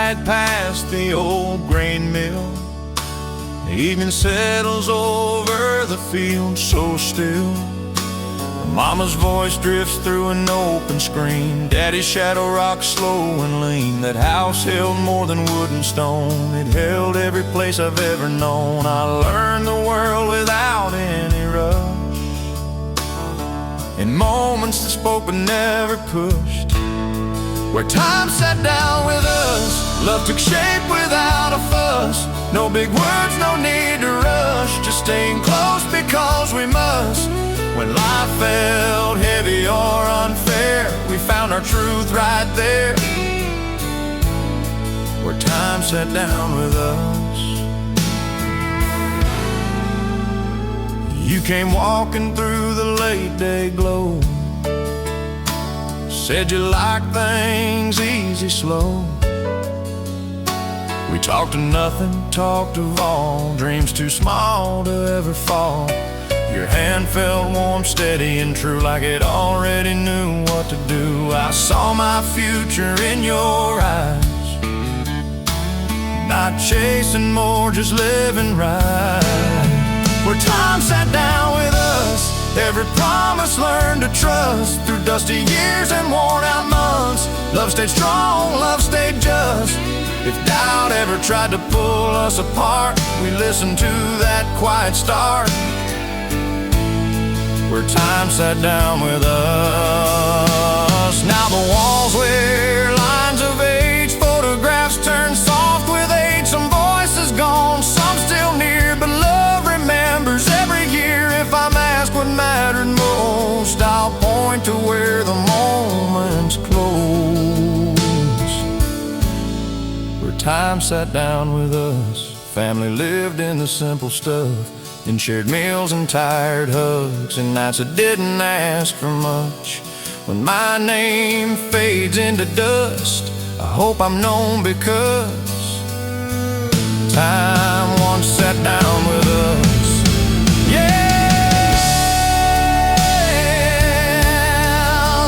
ride past the old grain mill. The evening settles over the field so still. Mama's voice drifts through an open screen. Daddy's shadow rocks slow and lean. That house held more than wood and stone. It held every place I've ever known. I learned the world without any rush, in moments that spoke but never pushed. Where time sat down with us, love took shape without a fuss. No big words, no need to rush, just staying close because we must. When life felt heavy or unfair, we found our truth right there, where time sat down with us. You came walking through the late day glow, said you like things easy, slow. We talked of nothing, talked of all, dreams too small to ever fall. Your hand felt warm, steady and true, like it already knew what to do. I saw my future in your eyes, not chasing more, just living right. Where time sat down with us, every promise learned to trust. Through dusty years and worn out months, love stayed strong, love stayed just. If doubt ever tried to pull us apart, we listened to that quiet start, where time sat down with us. Now the walls wear lines of age, photographs turn soft with age. Some voices gone, some still near, but love remembers every year. If I'm asked what mattered most, I'll point to where the moments close, where time sat down with us. Family lived in the simple stuff, and shared meals and tired hugs, and nights that didn't ask for much. When my name fades into dust, I hope I'm known because time once sat down with us. Yeah,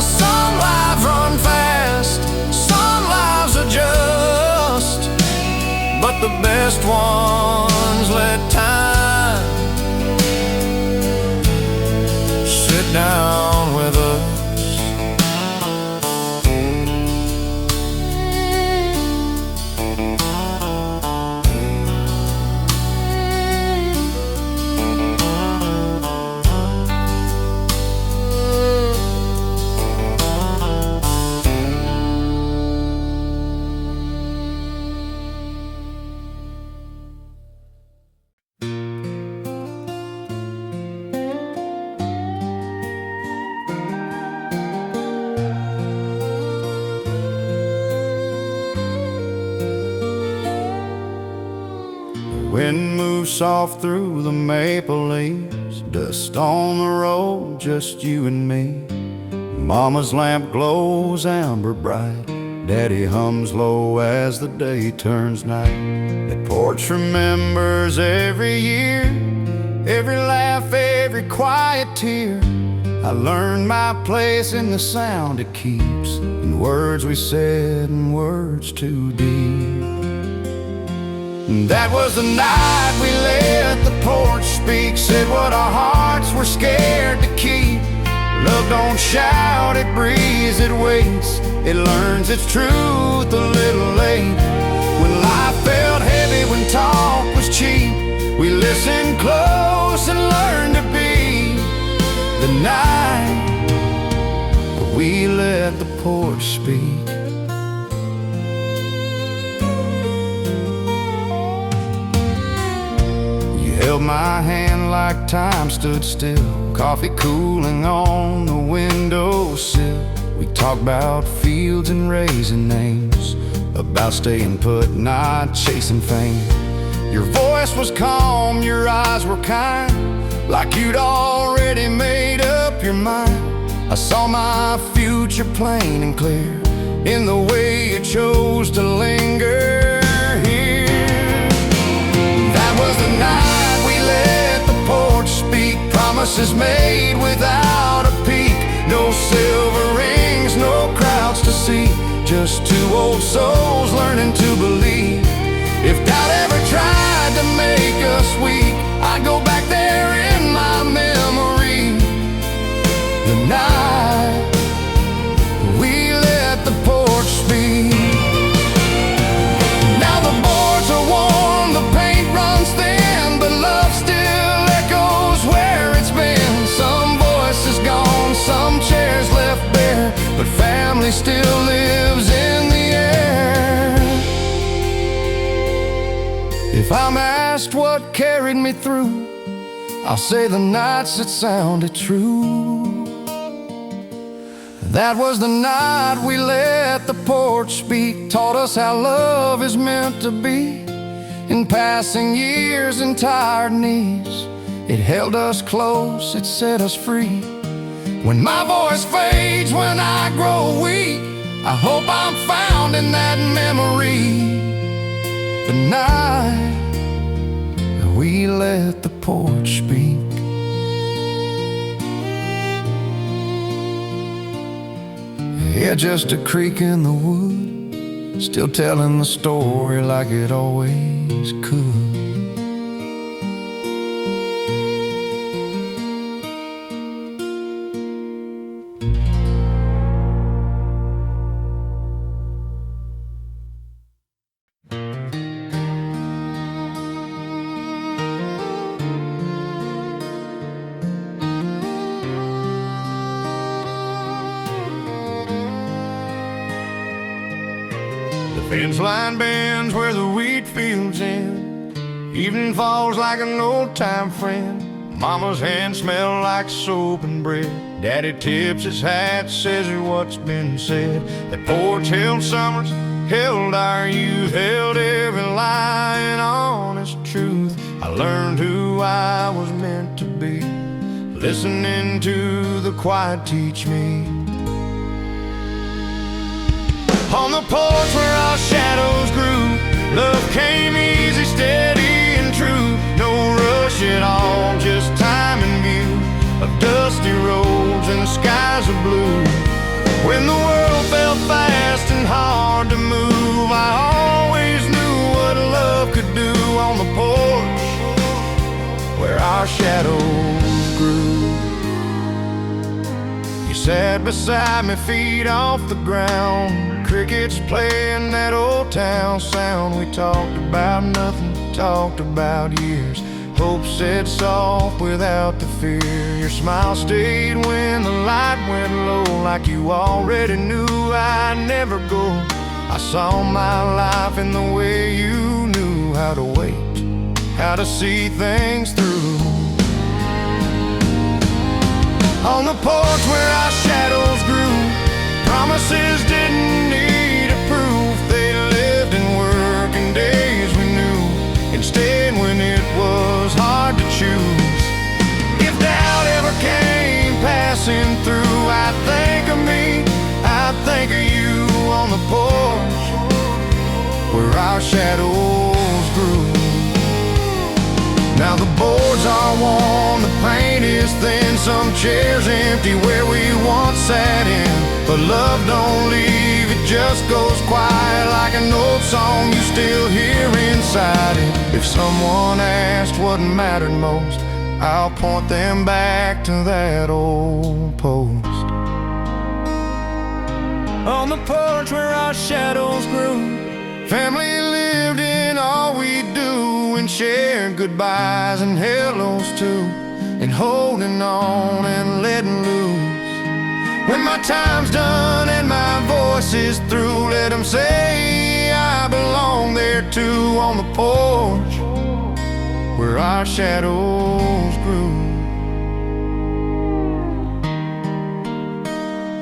some lives run fast, some lives adjust, but the best ones let time sit down with us. Wind moves soft through the maple leaves, dust on the road, just you and me. Mama's lamp glows amber bright, Daddy hums low as the day turns night. That porch remembers every year, every laugh, every quiet tear. I learned my place in the sound it keeps, in words we said and words too deep. That was the night we let the porch speak, said what our hearts were scared to keep. Love don't shout, it breathes, it waits, it learns its truth a little late. When life felt heavy, when talk was cheap, we listened close and learned to be. The night we let the porch speak. Held my hand like time stood still, coffee cooling on the windowsill. We talked about fields and raising names, about staying put, not chasing fame. Your voice was calm, your eyes were kind, like you'd already made up your mind. I saw my future plain and clear, in the way you chose to linger here. That was the night let the porch speak, promises made without a peek. No silver rings, no crowds to see, just two old souls learning to believe. If doubt ever tried to make us weak, I'd go back there in my memory. The night we let the porch speak. Now the boards are warm, the paint runs thin, but love still echoes where it's been. Some voices gone, some chairs left bare, but family still lives in the air. If I'm asked what carried me through, I'll say the nights that sounded true. That was the night we let the porch speak, taught us how love is meant to be. In passing years and tired knees, it held us close, it set us free. When my voice fades, when I grow weak, I hope I'm found in that memory. The night we let the porch speak. Yeah, just a creak in the wood, still telling the story like it always could. The fence line bends where the wheat fields end. Evening falls like an old-time friend. Mama's hands smell like soap and bread. Daddy tips his hat, says what's been said. That porch held summers, held our youth, held every lie and honest truth. I learned who I was meant to be, listening to the quiet teach me. On the porch where our shadows grew, love came easy, steady and true. No rush at all, just time and view of dusty roads and skies of blue. When the world felt fast and hard to move, I always knew what love could do. On the porch where our shadows grew, you sat beside me, feet off the ground. Crickets playing that old town sound. We talked about nothing, talked about years. Hope said soft without the fear. Your smile stayed when the light went low, like you already knew I'd never go. I saw my life in the way you knew how to wait, how to see things through. On the porch where our shadows grew, promises didn't need a proof. They lived in working days we knew, instead when it was hard to choose. If doubt ever came passing through, I'd think of me, I'd think of you. On the porch where our shadows grew. Now the boards are warm, the paint is thin, some chairs empty where we once sat in. But love don't leave, it just goes quiet like an old song you still hear inside it. If someone asked what mattered most, I'll point them back to that old post. On the porch where our shadows grew, family lived in all we do, and shared goodbyes and hellos too, and holding on and letting loose. When my time's done and my voice is through, let them say I belong there too. On the porch where our shadows grew.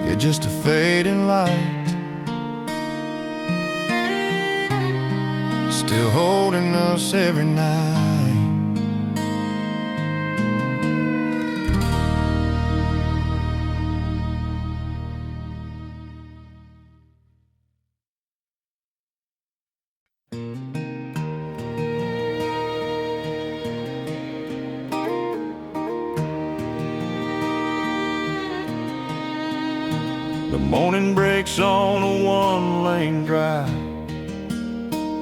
You're just a fading light, still holding us every night. The morning breaks on a one-lane drive.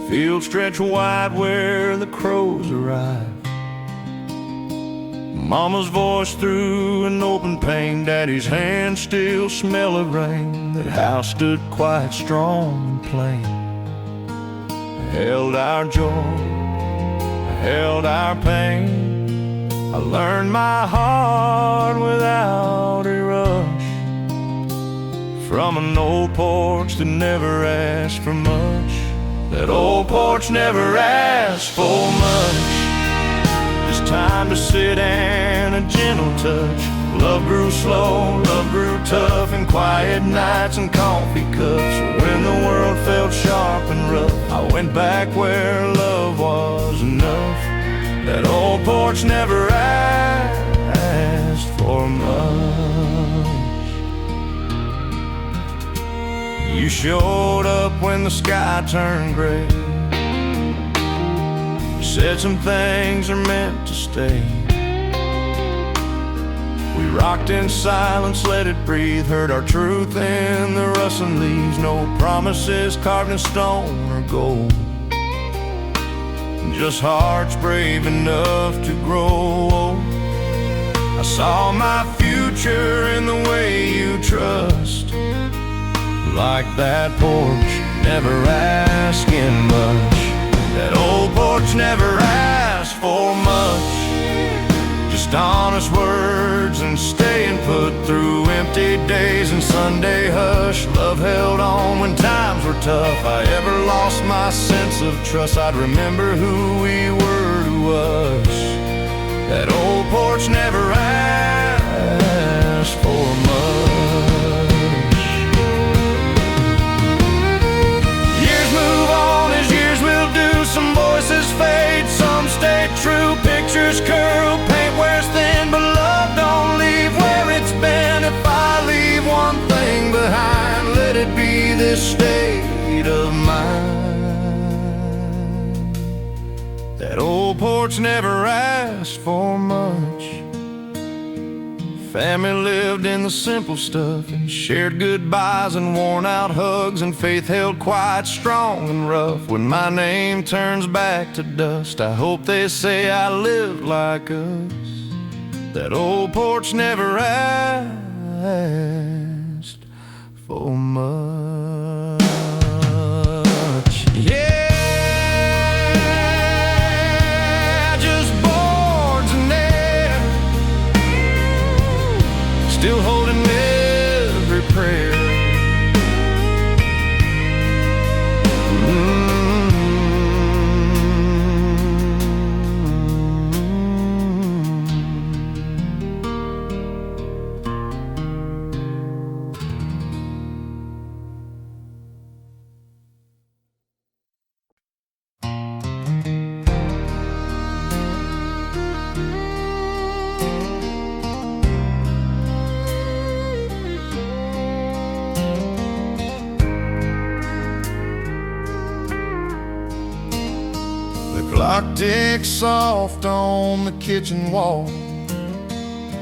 Fields stretch wide where the crows arrive. Mama's voice through an open pane. Daddy's hands still smell of rain. That house stood quiet, strong and plain. Held our joy, held our pain. I learned my heart without a rush, from an old porch that never asked for much. That old porch never asked for much. Just time to sit and a gentle touch. Love grew slow, love grew tough, in quiet nights and coffee cups. When the world felt sharp and rough, I went back where love was enough. That old porch never asked for much. You showed up when the sky turned gray. You said some things are meant to stay. We rocked in silence, let it breathe. Heard our truth in the rustling leaves. No promises carved in stone or gold, just hearts brave enough to grow old. I saw my future in the way you trust. Like that porch, never asking much. That old porch never asked for much. Just honest words and staying put through empty days and Sunday hush. Love held on when times were tough. I ever lost my sense of trust, I'd remember who we were to us. That old porch never asked for much. Years move on as years will do. Some voices fade, some stay true. Pictures curl, paint wears thin, but love don't leave where it's been. If I leave one thing behind, let it be this state of mind. That old porch never asked for much. Family lived in the simple stuff and shared goodbyes and worn out hugs, and faith held quiet, strong and rough. When my name turns back to dust, I hope they say I lived like us. That old porch never asked for much. Yeah, just boards and air, still holding every prayer. Clock ticks soft on the kitchen wall.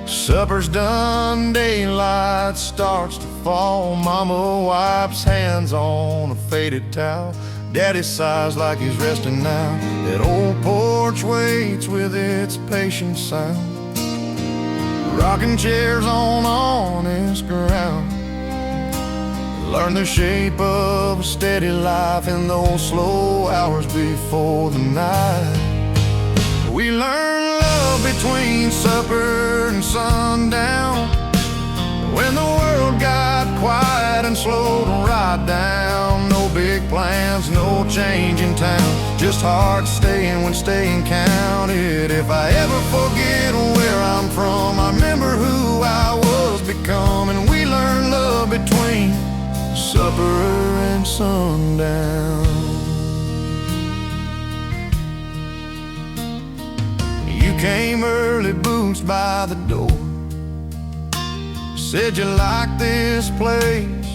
Supper's done, daylight starts to fall. Mama wipes hands on a faded towel. Daddy sighs like he's resting now. That old porch waits with its patient sound. Rocking chairs on honest ground. Learn the shape of a steady life in those slow hours before the night. We learn love between supper and sundown, when the world got quiet and slow to ride down. No big plans, no change in town, just hearts staying when staying counted. If I ever forget where I'm from, I remember who I was becoming. We learn love between supper and sundown. You came early, boots by the door. Said you liked this place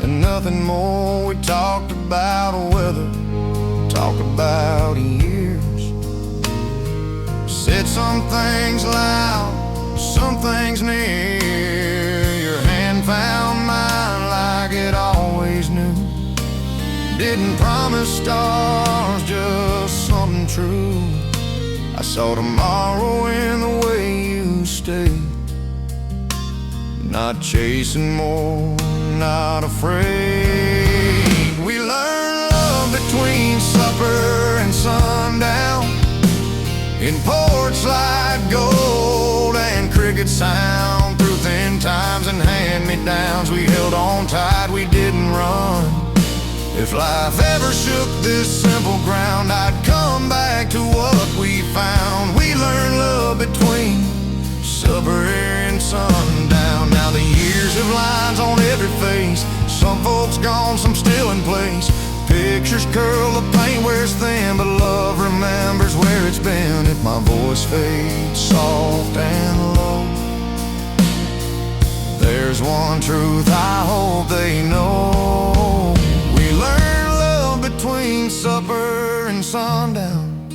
and nothing more. We talked about weather, talked about years. Said some things loud, some things near. Your hand found mine promised stars, just something true. I saw tomorrow in the way you stayed, not chasing more, not afraid. We learned love between supper and sundown, in porch light gold and cricket sound. Through thin times and hand-me-downs, we held on tight, we didn't run. If life ever shook this simple ground, I'd come back to what we found. We learned love between supper and sundown. Now the years have lines on every face, some folks gone, some still in place. Pictures curl, the paint wears thin, but love remembers where it's been. If my voice fades soft and low, there's one truth I hope they know. We learn love between supper and sundown,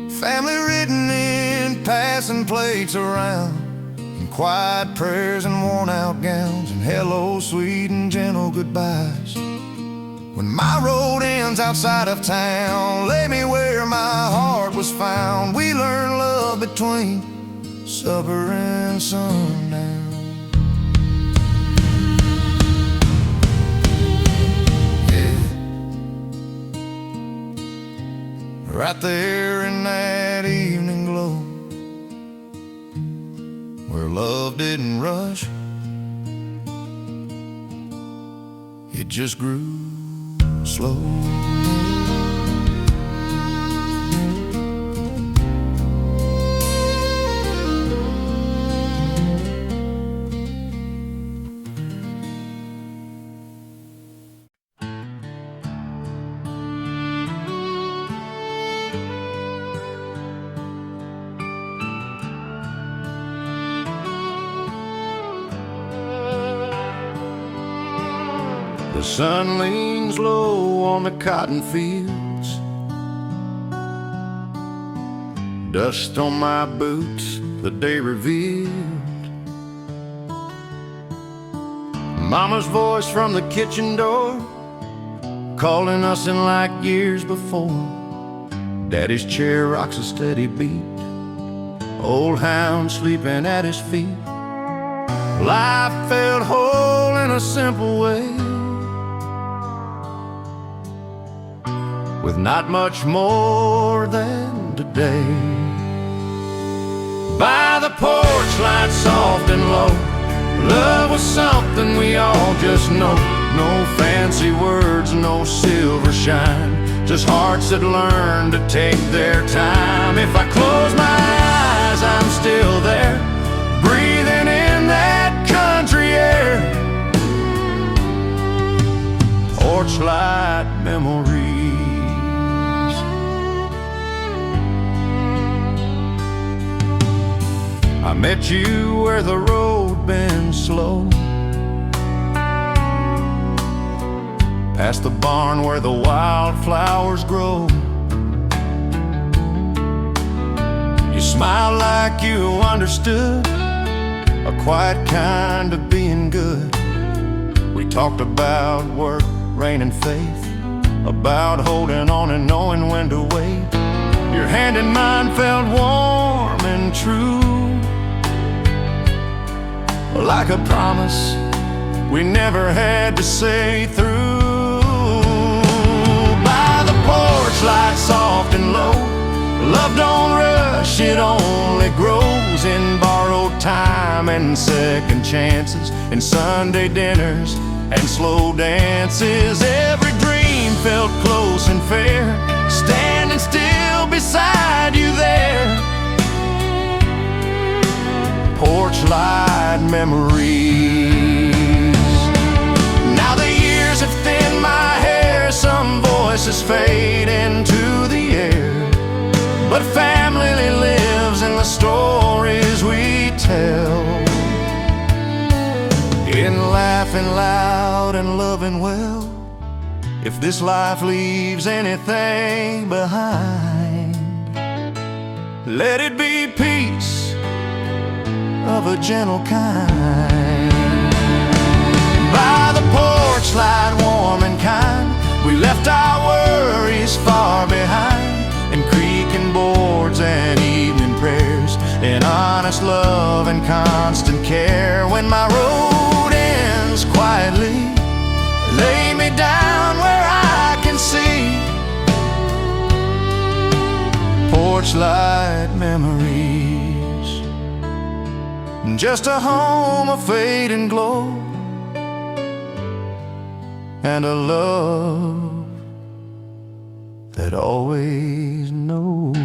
family written in, passing plates around, and quiet prayers and worn-out gowns, and hello sweet and gentle goodbyes. When my road ends outside of town, lay me where my heart was found. We learn love between supper and sundown. Right there in that evening glow, where love didn't rush, it just grew slow. The sun leans low on the cotton fields, dust on my boots the day revealed. Mama's voice from the kitchen door, calling us in like years before. Daddy's chair rocks a steady beat, old hound sleeping at his feet. Life felt whole in a simple way, with not much more than today. By the porch light soft and low, love was something we all just know. No fancy words, no silver shine, just hearts that learn to take their time. If I close my eyes, I'm still there, breathing in that country air. Porch light memories. I met you where the road been slow, past the barn where the wildflowers grow. You smiled like you understood a quiet kind of being good. We talked about work, rain and faith, about holding on and knowing when to wait. Your hand in mine felt warm and true, like a promise we never had to say through. By the porch light soft and low, love don't rush, it only grows in borrowed time and second chances, and Sunday dinners and slow dances. Every dream felt close and fair, standing still beside you there. Porch light memories. Now the years have thinned my hair, some voices fade into the air, but family lives in the stories we tell, in laughing loud and loving well. If this life leaves anything behind, let it be peace of a gentle kind. By the porch light warm and kind, we left left our worries far behind, and creaking boards and evening prayers, and honest love and constant care. When my road ends quietly, lay me down where I can see porch light memories, just a home of fading glow, and a love that always knows.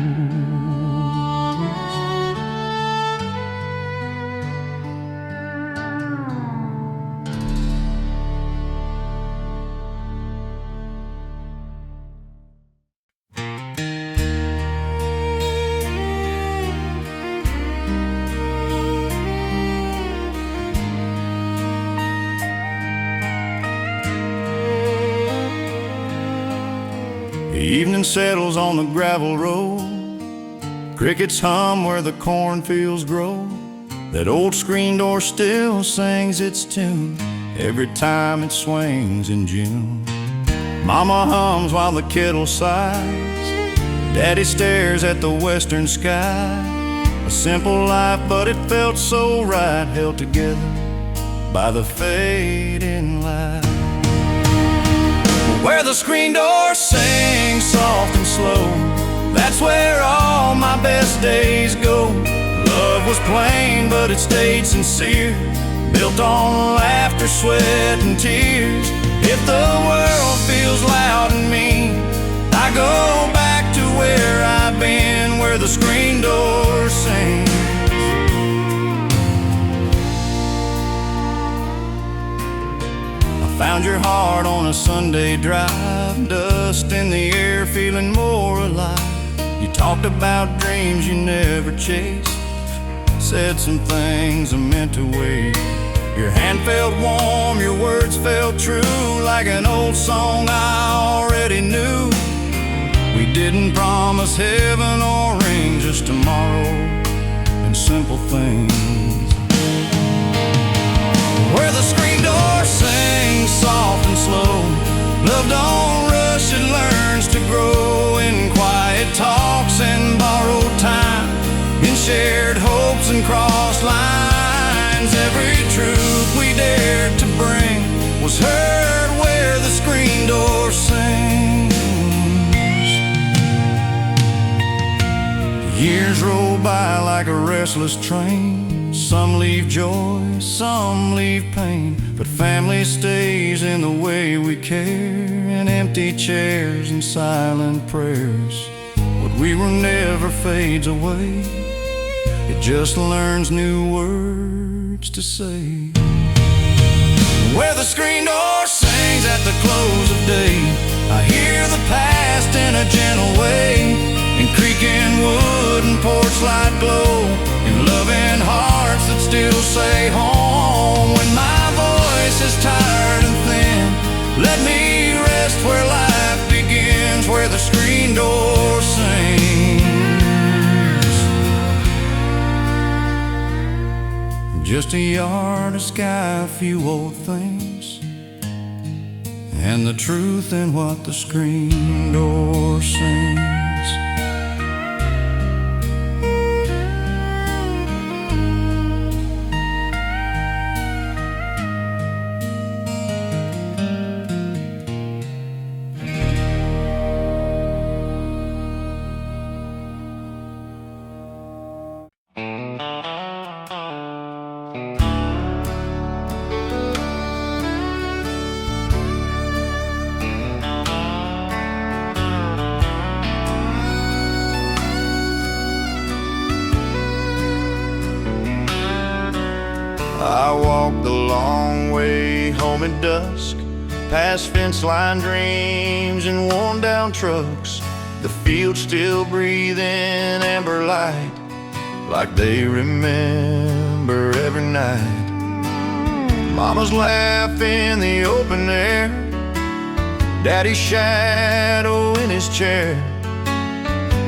Evening settles on the gravel road, crickets hum where the cornfields grow. That old screen door still sings its tune every time it swings in June. Mama hums while the kettle sighs, Daddy stares at the western sky. A simple life, but it felt so right, held together by the fading light. Where the screen door sings soft and slow, that's where all my best days go. Love was plain, but it stayed sincere, built on laughter, sweat, and tears. If the world feels loud and mean, I go back to where I've been, where the screen door sings. Found your heart on a Sunday drive, dust in the air, feeling more alive. You talked about dreams you never chased, said some things I meant to wait. Your hand felt warm, your words felt true, like an old song I already knew. We didn't promise heaven or rain, just tomorrow and simple things. Where the screen door sings soft and slow, love don't rush, it learns to grow in quiet talks and borrowed time, in shared hopes and crossed lines. Every truth we dared to bring was heard where the screen door sings. Years roll by like a restless train, some leave joy, some leave pain, but family stays in the way we care, in empty chairs and silent prayers. What we were never fades away, it just learns new words to say. Where the screen door sings at the close of day, I hear the past in a gentle way, in creaking wood and porch light glow, in loving hearts that still say home. When my voice is tired and thin, let me rest where life begins, where the screen door sings. Just a yard, a sky, a few old things, and the truth in what the screen door sings. I walked the long way home at dusk, past fence-line dreams and worn-down trucks. The fields still breathing amber light, like they remember every night. Mama's laugh in the open air, Daddy's shadow in his chair.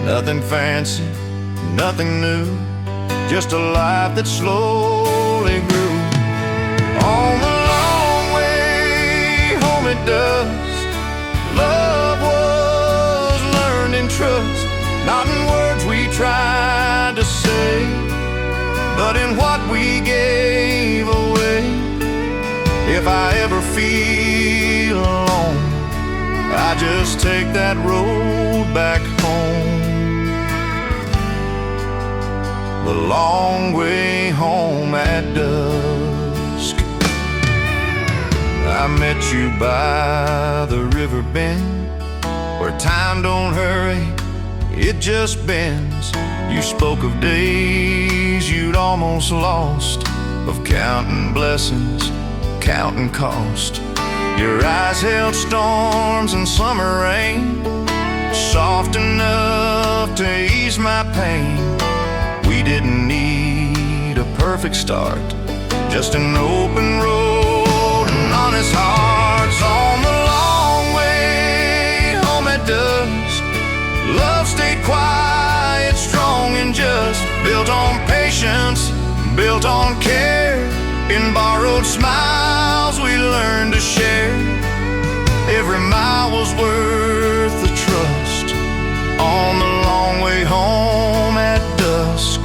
Nothing fancy, nothing new, just a life that slowly grew. On the long way home at dusk, love say, but in what we gave away. If I ever feel alone, I just take that road back home. The long way home at dusk. I met you by the river bend, where time don't hurry, it just bends. You spoke of days you'd almost lost, of counting blessings, counting cost. Your eyes held storms and summer rain, soft enough to ease my pain. We didn't need a perfect start, just an open road and honest hearts. On the long way home at dusk, love stayed quiet, strong and just, built on patience, built on care. In borrowed smiles we learned to share. Every mile was worth the trust. On the long way home at dusk.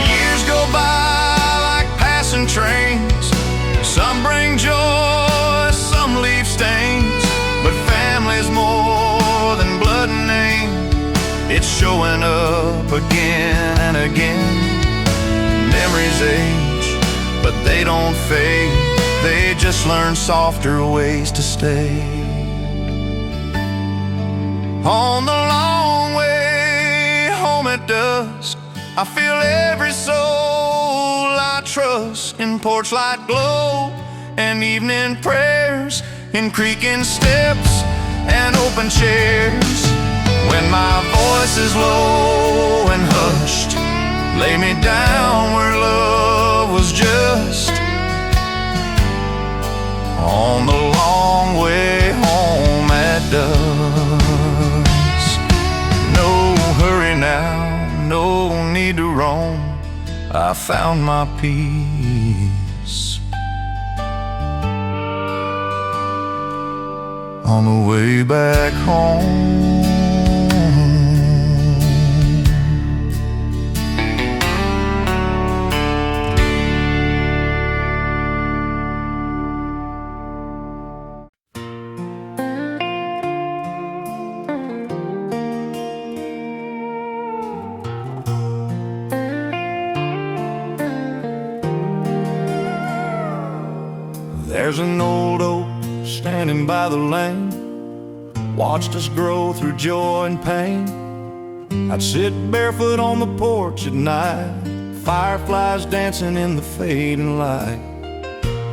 Years go by like passing trains. Some bring joy, some leave stains, but family's more than blood and name. It's showing up again and again. Memories age, but they don't fade. They just learn softer ways to stay. On the long way home at dusk, I feel every soul I trust. In porch light glow and evening prayers, in creaking steps and open chairs. When my voice is low and hushed, lay me down where love was just. On the long way home at dusk. No hurry now, no need to roam. I found my peace on the way back home. There's an old oak standing by the lane, watched us grow through joy and pain. I'd sit barefoot on the porch at night, fireflies dancing in the fading light.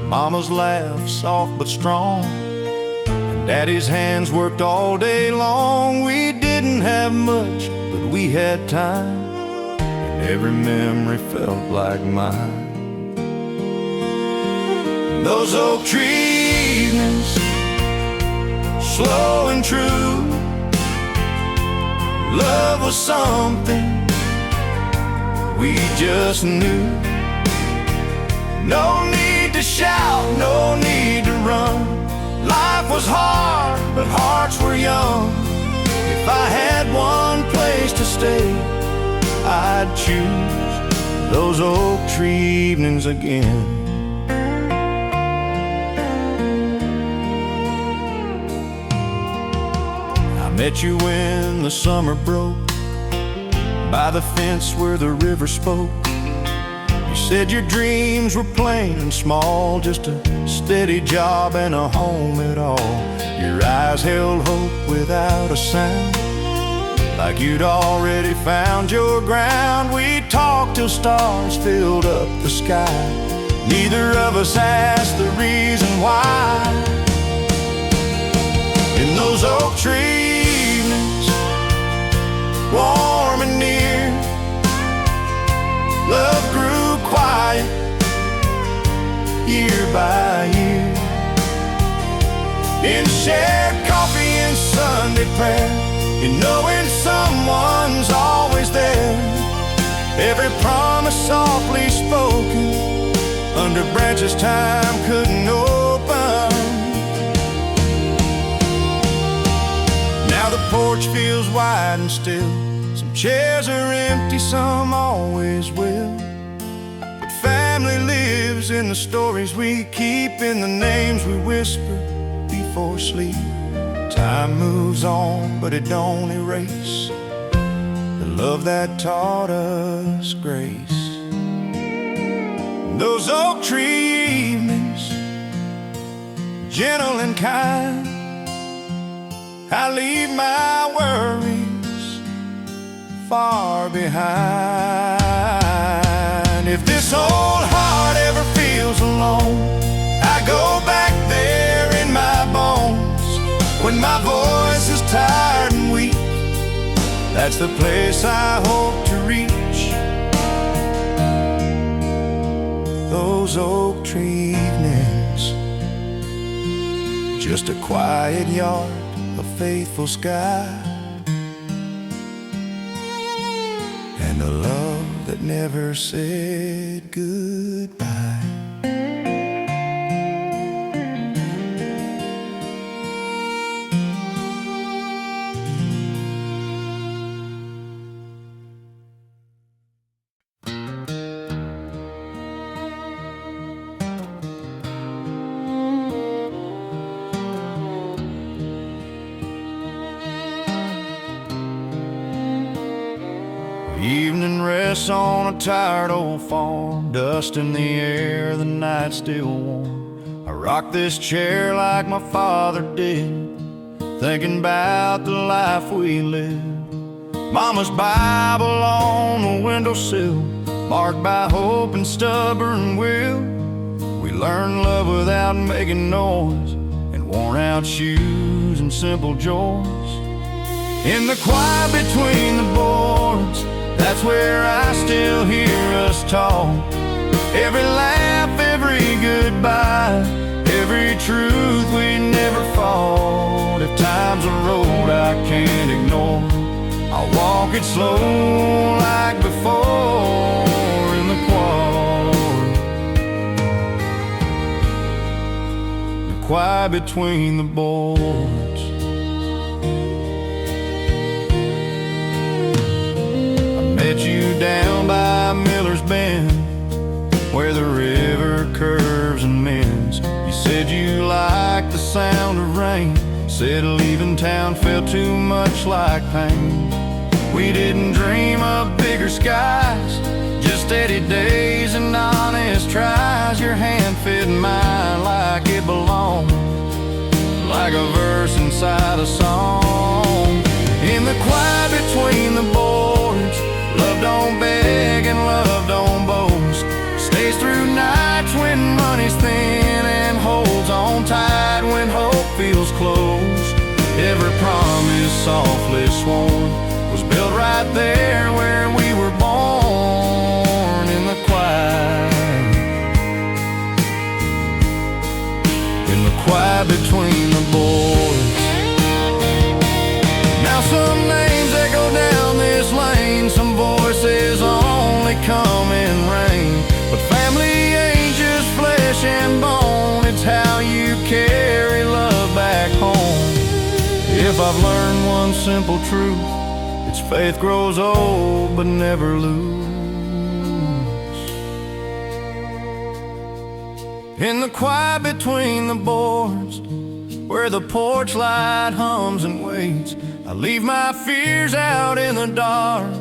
Mama's laugh, soft but strong, and Daddy's hands worked all day long. We didn't have much, but we had time, and every memory felt like mine. Those oak tree evenings, slow and true. Love was something we just knew. No need to shout, no need to run. Life was hard, but hearts were young. If I had one place to stay, I'd choose those oak tree evenings again. Met you when the summer broke, by the fence where the river spoke. You said your dreams were plain and small, just a steady job and a home at all. Your eyes held hope without a sound, like you'd already found your ground. We talked till stars filled up the sky. Neither of us asked the reason why. In those oak trees, warm and near, love grew quiet year by year. In shared coffee and Sunday prayer, in knowing someone's always there. Every promise softly spoken, under branches time couldn't open. porch feels wide and still. Some chairs are empty, some always will. But family lives in the stories we keep, in the names we whisper before sleep. Time moves on, but it don't erase the love that taught us grace. Those oak tree evenings, gentle and kind, I leave my worries far behind. If this old heart ever feels alone, I go back there in my bones. When my voice is tired and weak, that's the place I hope to reach. Those oak tree evenings, just a quiet yard, a faithful sky, and a love that never said goodbye. Evening rests on a tired old farm, dust in the air, the night still warm. I rock this chair like my father did, thinking about the life we lived. Mama's Bible on the windowsill, marked by hope and stubborn will. We learn love without making noise, and worn out shoes and simple joys. In the quiet between the boards, that's where I still hear us talk. Every laugh, every goodbye, every truth we never fought. If time's a road I can't ignore, I'll walk it slow like before in the quiet. The quiet between the boards. Met you down by Miller's Bend, where the river curves and mends. You said you liked the sound of rain, said leaving town felt too much like pain. We didn't dream of bigger skies, just steady days and honest tries. Your hand fit mine like it belonged, like a verse inside a song. In the quiet between the boards, love don't beg and love don't boast. Stays through nights when money's thin, and holds on tight when hope feels close. Every promise softly sworn was built right there where we were born. In the quiet, in the quiet between the boards. Now some names echo down this lane, some voices only come in rain. But family ain't just flesh and bone, it's how you carry love back home. If I've learned one simple truth, it's faith grows old but never lose. In the quiet between the boards, where the porch light hums and waits, I leave my fears out in the dark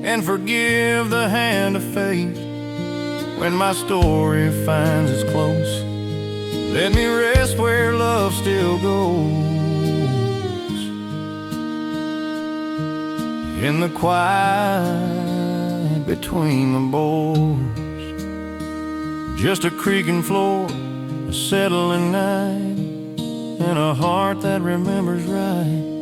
and forgive the hand of fate. When my story finds its close, let me rest where love still goes. In the quiet between the boards, just a creaking floor, a settling night, and a heart that remembers right.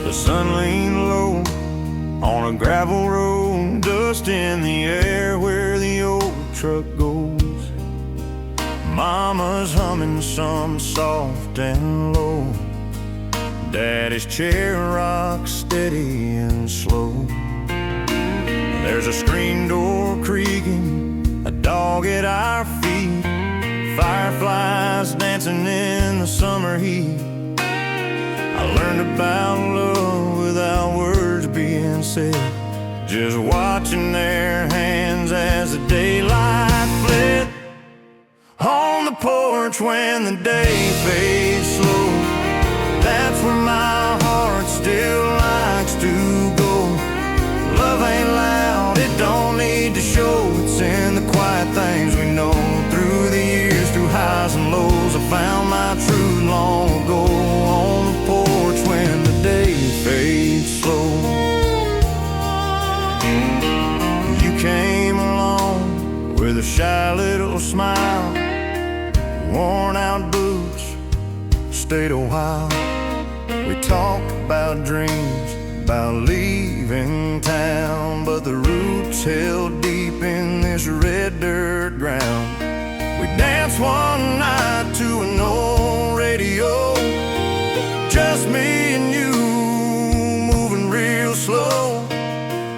The sun leaned low on a gravel road, dust in the air where the old truck goes. Mama's humming some soft and low. Daddy's chair rocks steady and slow. There's a screen door creaking, a dog at our feet, fireflies dancing in the summer heat. I learned about love without words being said, just watching their hands as the daylight fled. On the porch when the day fades slow, that's where my heart still likes to go. Love ain't loud, it don't need to show. It's in the quiet things we know. Through the years, through highs and lows, I found my truth long ago. On the porch when the day fades slow. You came along with a shy little smile, worn out boots, stayed a while. We talked about dreams, about leaving town, but the roots held deep in this red dirt ground. We danced one night to an old radio, just me and you, moving real slow.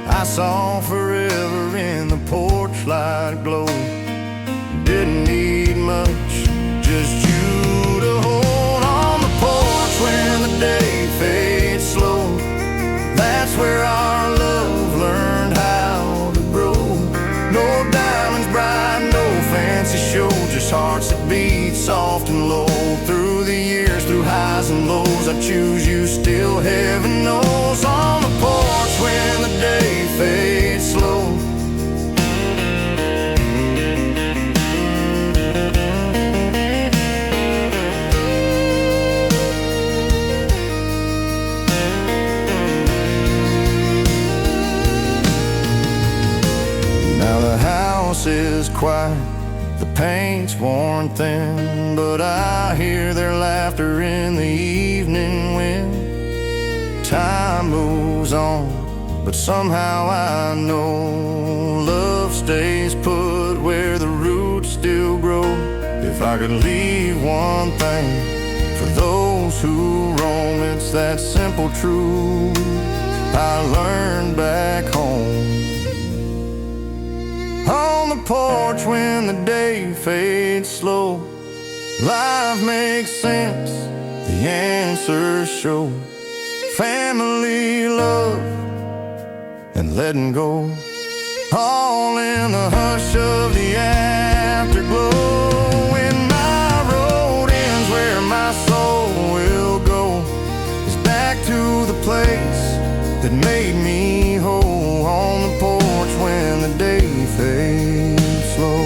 I saw forever in the porch light glow. Didn't need much, just you to hold. On the porch when the day fades slow, that's where our love learned how to grow. No diamonds bright, no fancy show, just hearts that beat soft and low. Through the years, through highs and lows, I choose you still, heaven knows. On the porch when the day fades slow. Is quiet, the paint's worn thin, but I hear their laughter in the evening wind. Time moves on, but somehow I know love stays put where the roots still grow. If I could leave one thing for those who roam, it's that simple truth I learned back home. On the porch when the day fades slow, life makes sense, the answers show. Family, love, and letting go, all in the hush of the afterglow. When my road ends, where my soul will go is back to the place that made me whole. On the porch when the day fades slow.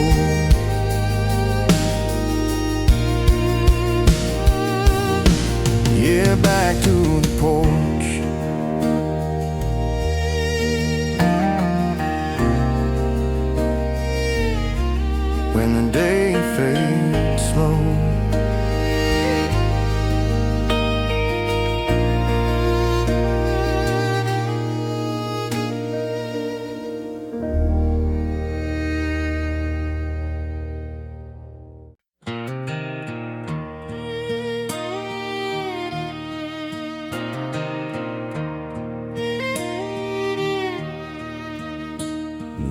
Yeah, back to the porch. When the day fades slow.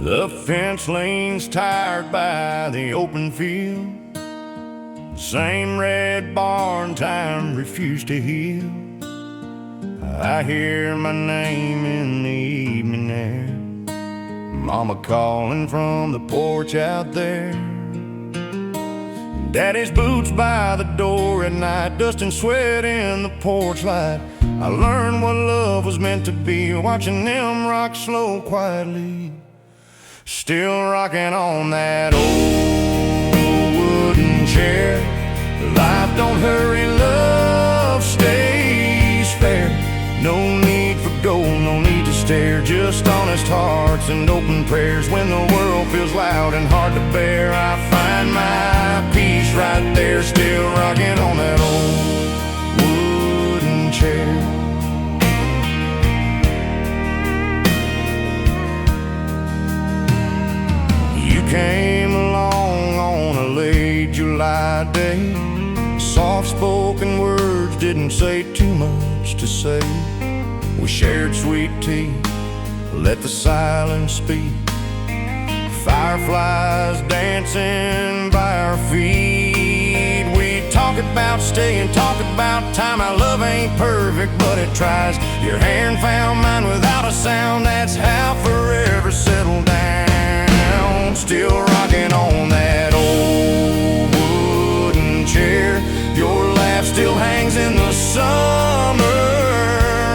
The fence leans tired by the open field. Same red barn time refused to heal. I hear my name in the evening air, Mama calling from the porch out there. Daddy's boots by the door at night, dust and sweat in the porch light. I learned what love was meant to be, watching them rock slow quietly. Still rocking on that old wooden chair. Life don't hurry, love stays fair. No need for gold, no need to stare, just honest hearts and open prayers. When the world feels loud and hard to bear, I find my peace right there. Still rocking on that old wooden chair. July day. Soft-spoken words didn't say too much to say. We shared sweet tea, let the silence speak. Fireflies dancing by our feet. We talk about staying, talk about time. Our love ain't perfect, but it tries. Your hand found mine without a sound. That's how forever settled down. Still rocking on that old wooden chair. Your laugh still hangs in the summer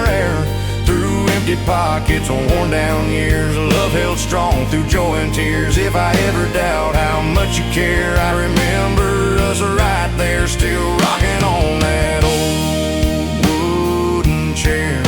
air. Through empty pockets on worn down years, love held strong through joy and tears. If I ever doubt how much you care, I remember us right there, still rocking on that old wooden chair.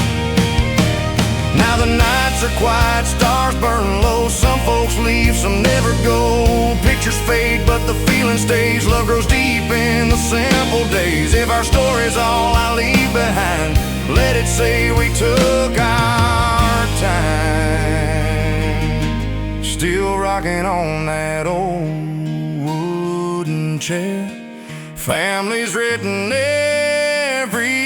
Now the nights are quiet, stars burn low. Some folks leave, some never go. Pictures fade, but the feeling stays. Love grows deep in the simple days. If our story's all I leave behind, let it say we took our time. Still rocking on that old wooden chair. Families written everywhere,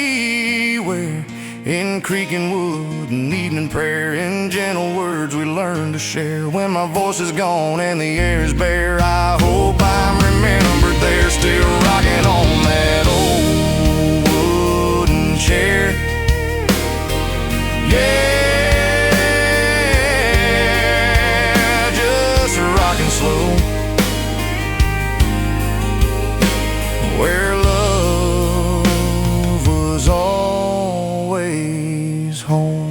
in creek and wood and evening prayer. In gentle words we learn to share. When my voice is gone and the air is bare, I hope I'm remembered there, still rocking on that old wooden chair. Yeah, just rocking slow, where love was always home.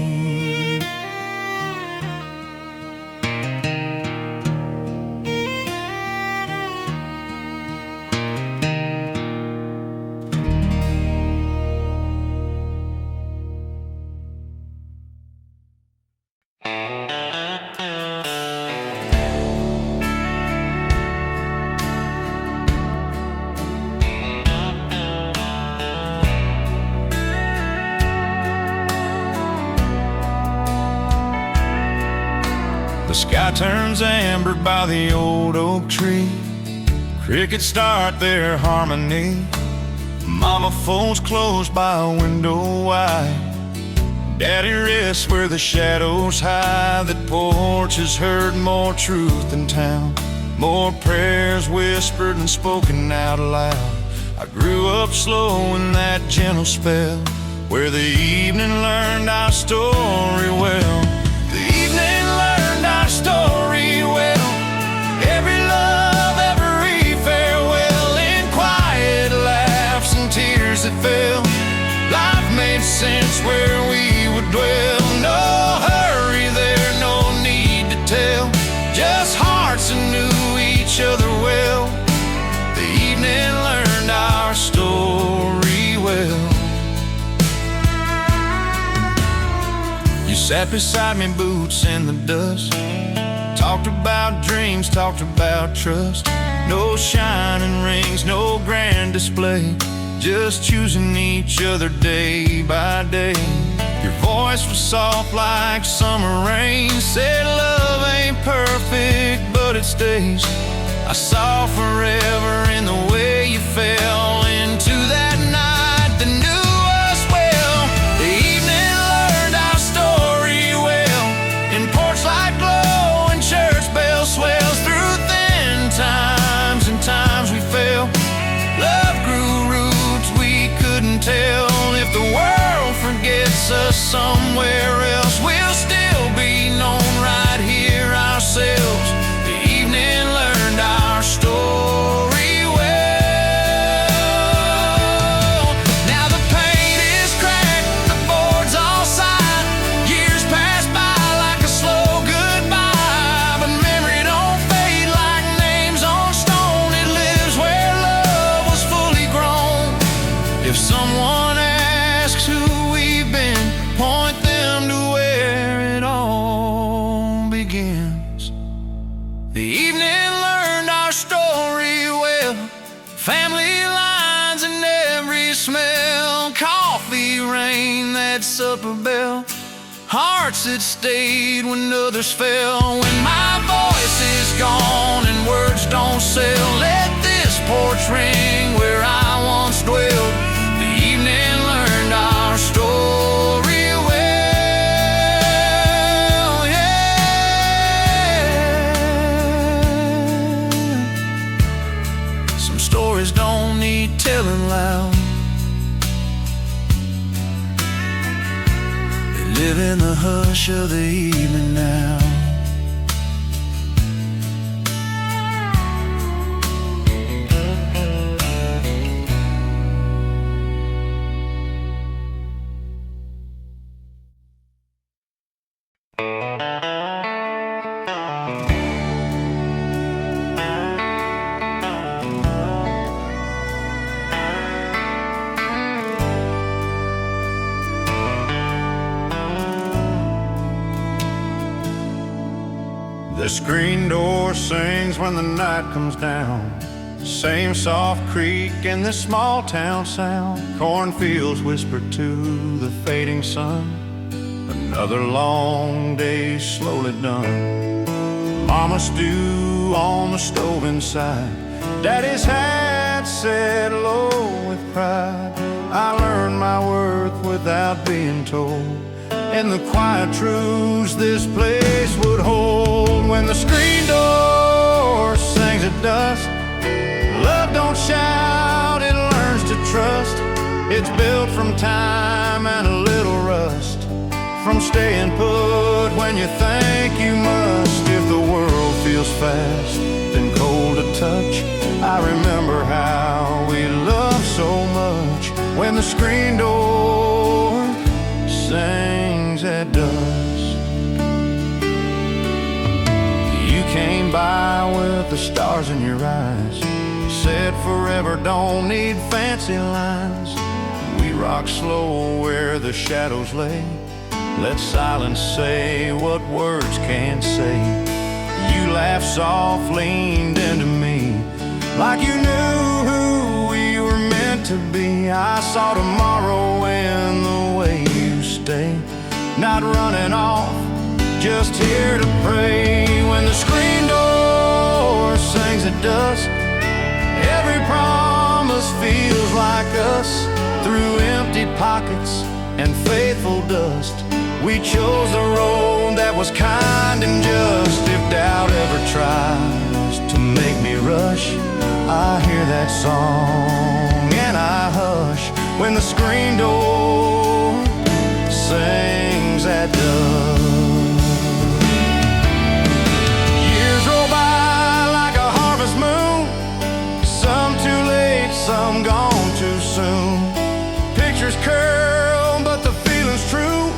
The sky turns amber by the old oak tree. Crickets start their harmony. Mama folds clothes by a window wide. Daddy rests where the shadows hide. That porch has heard more truth than town, more prayers whispered and spoken out loud. I grew up slow in that gentle spell, where the evening learned our story well. The evening learned our story well. Every love, every farewell, in quiet laughs and tears that fell. Life made sense where we would dwell. No hurry there, no need to tell, just hearts that knew each other well. The evening learned our story well. You sat beside me, boots in the dust, talked about dreams, talked about trust. No shining rings, no grand display, just choosing each other day by day. Your voice was soft like summer rain, said love ain't perfect, but it stays. I saw forever in the way you fell into that night that knew us well. The evening learned our story well, in porch light glow and church bell swells. Through thin times and times we fell, love grew roots we couldn't tell. If the world forgets us somewhere else, we'll still be known right here ourselves. The evening learned our story well. Now the paint is cracked, the board's all side. Years pass by like a slow goodbye, but memory don't fade like names on stone. It lives where love was fully grown. If someone asks who we've been, point them to where it all begins. The evening learned our story well. Family lines and every smell, coffee rain, that supper bell, hearts that stayed when others fell. When my voice is gone and words don't sell, let this porch ring stories don't need telling loud. They live in the hush of the evening now. The screen door sings when the night comes down. Same soft creak and this small town sound. Cornfields whisper to the fading sun. Another long day slowly done. Mama stew on the stove inside. Daddy's hat set low with pride. I learned my worth without being told, and the quiet truths this place would hold. When the screen door sings at dusk, love don't shout, it learns to trust. It's built from time and a little rust, from staying put when you think you must. If the world feels fast and cold to touch, I remember how we loved so much. When the screen door sings at dusk, you came by with the stars in your eyes. Said forever don't need fancy lines. We rock slow where the shadows lay. Let silence say what words can't say. You laughed soft, leaned into me like you knew who we were meant to be. I saw tomorrow in the way you stay, not running off, just here to pray. When the screen door sings at dusk, every promise feels like us. Through empty pockets and faithful dust, we chose the road that was kind and just. If doubt ever tries to make me rush, I hear that song and I hush. When the screen door sings at dusk, years roll by like a harvest moon, some too late, some gone too soon. Pictures curl, but the feeling's true.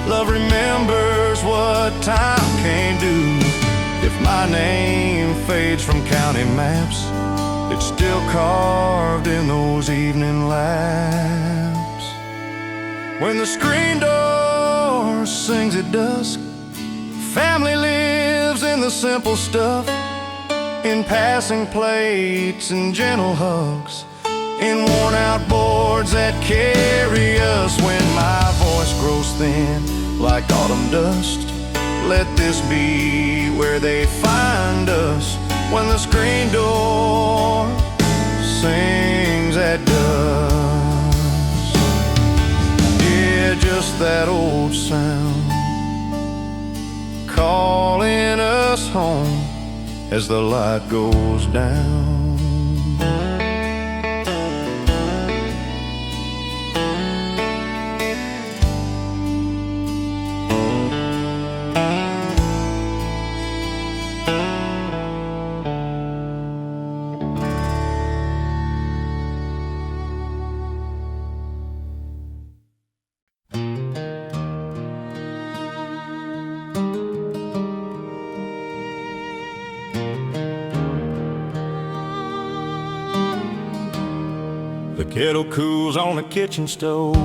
Love remembers what time can't do. If my name fades from county maps, it's still carved in those evening lamps. When the screen door sings at dusk, family lives in the simple stuff, in passing plates and gentle hugs, in worn out boards that carry us. When my voice grows thin like autumn dust, let this be where they find us. When the screen door sings at dusk, yeah, just that old sound calling us home as the light goes down. The kettle cools on the kitchen stove.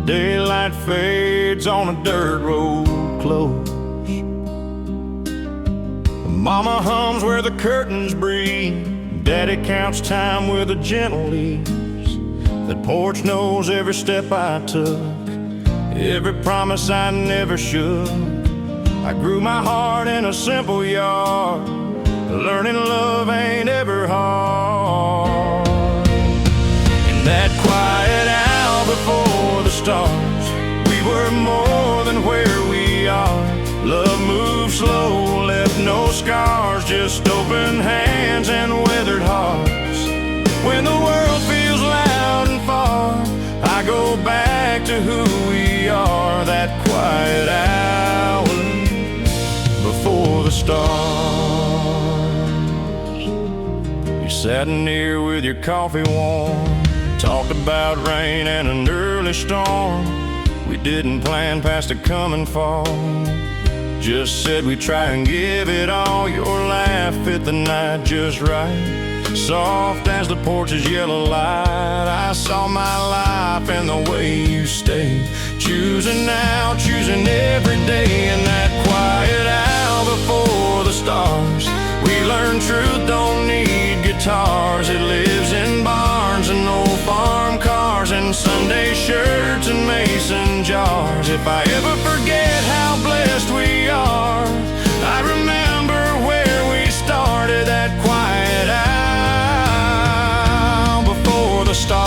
Daylight fades on a dirt road close. Mama hums where the curtains breathe. Daddy counts time with a gentle ease. That porch knows every step I took, every promise I never shook. I grew my heart in a simple yard. Learning love ain't ever hard. In that quiet hour before the stars, we were more than where we are. Love moved slow, left no scars, just open open hands and weathered hearts. When the world feels loud and far, I go back to who we are, that quiet hour before the stars. You sat near with your coffee warm, talked about rain and an early storm. We didn't plan past a coming fall, just said we'd try and give it all. Your laugh fit the night just right, soft as the porch's yellow light. I saw my life and the way you stayed, choosing now, choosing every day. In that quiet hour before the stars, we learned truth don't need guitars. It lives in barns and old farm cars and Sunday shirts and mason jars. If I ever forget how blessed we are, I remember where we started, that quiet hour before the stars.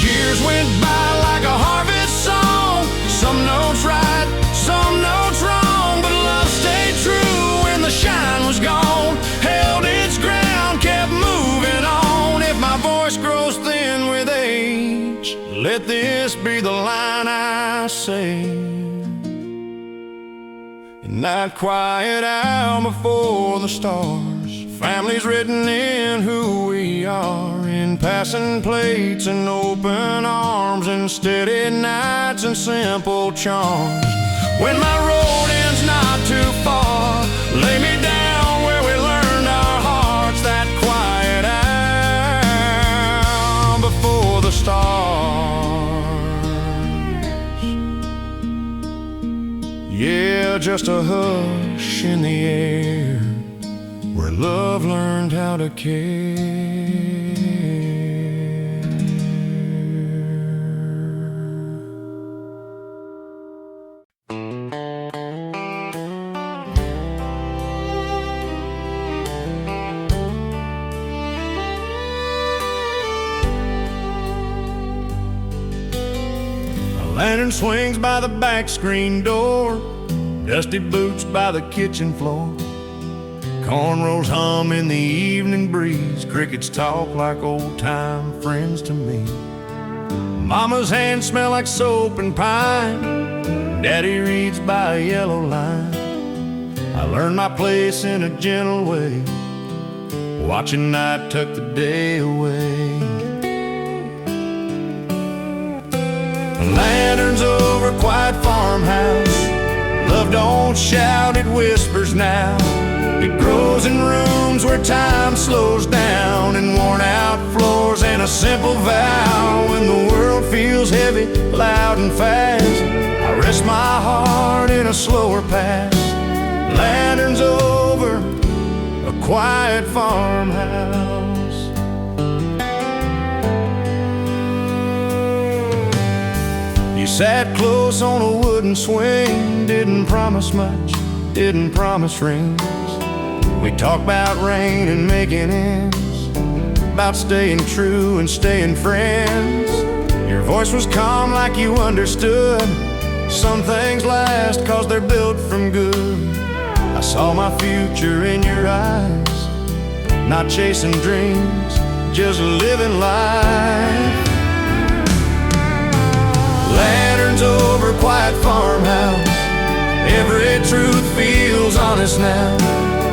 Years went by like a harvest song, some notes right, some notes wrong, but love stayed true when the shine was gone, held its ground, kept moving on. If my voice grows thin with age, let this be the line I say. In that quiet hour before the stars, families written in who we are, in passing plates and open arms, and steady nights and simple charms. When my road ends not too far, lay me down where we learned our hearts, that quiet hour before the stars. Yeah, just a hush in the air, where love learned how to care. A lantern swings by the back screen door, dusty boots by the kitchen floor. Cornrows hum in the evening breeze, crickets talk like old-time friends to me. Mama's hands smell like soap and pine, Daddy reads by a yellow line. I learned my place in a gentle way, watching night tuck the day away. Lanterns over a quiet farmhouse, love don't shout, it whispers now. It grows in rooms where time slows down, and worn out floors and a simple vow. When the world feels heavy, loud and fast, I rest my heart in a slower past. Lanterns over a quiet farmhouse. You sat close on a wooden swing, didn't promise much, didn't promise rings. We talked about rain and making ends, about staying true and staying friends. Your voice was calm like you understood, some things last 'cause they're built from good. I saw my future in your eyes, not chasing dreams, just living life. Lanterns over a quiet farmhouse, every truth feels honest now.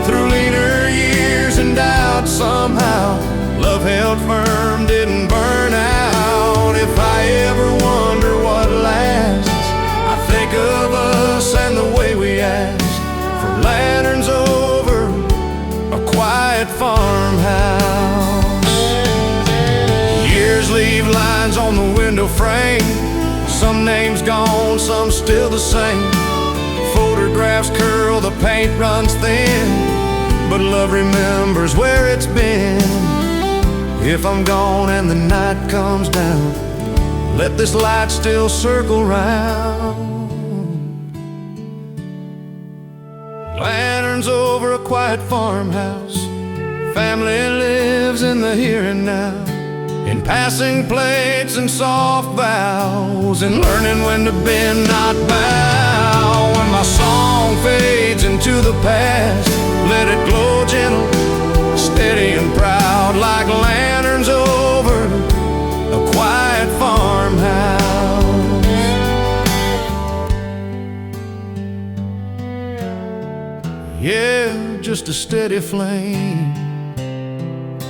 Through leaner years and doubt, somehow love held firm, didn't burn out. If I ever wonder what lasts, I think of us and the way we asked for lanterns over a quiet farmhouse. Years leave lines on the window frame, some names gone, some still the same. Photographs curl, the paint runs thin, but love remembers where it's been. If I'm gone and the night comes down, let this light still circle round. Lanterns over a quiet farmhouse, family lives in the here and now. in passing plates and soft vows, and learning when to bend, not bow. When my song fades into the past, let it glow gentle, steady and proud, like lanterns over a quiet farmhouse. Yeah, just a steady flame,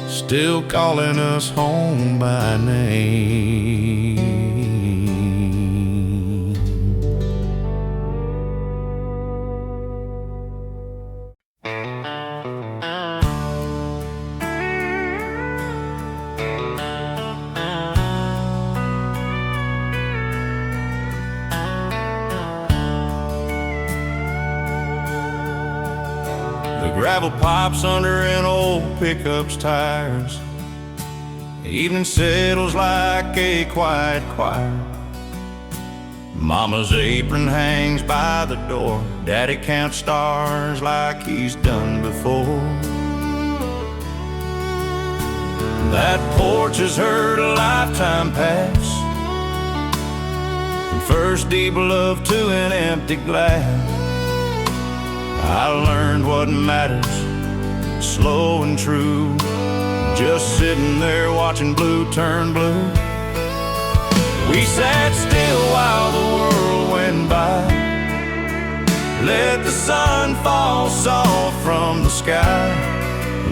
still calling us home by name. The gravel pipes under an old pickup's tires, evening settles like a quiet choir. Mama's apron hangs by the door, Daddy counts stars like he's done before. That porch has heard a lifetime pass, from first deep love to an empty glass. I learned what matters, slow and true, just sitting there watching blue turn blue. We sat still while the world went by, let the sun fall soft from the sky.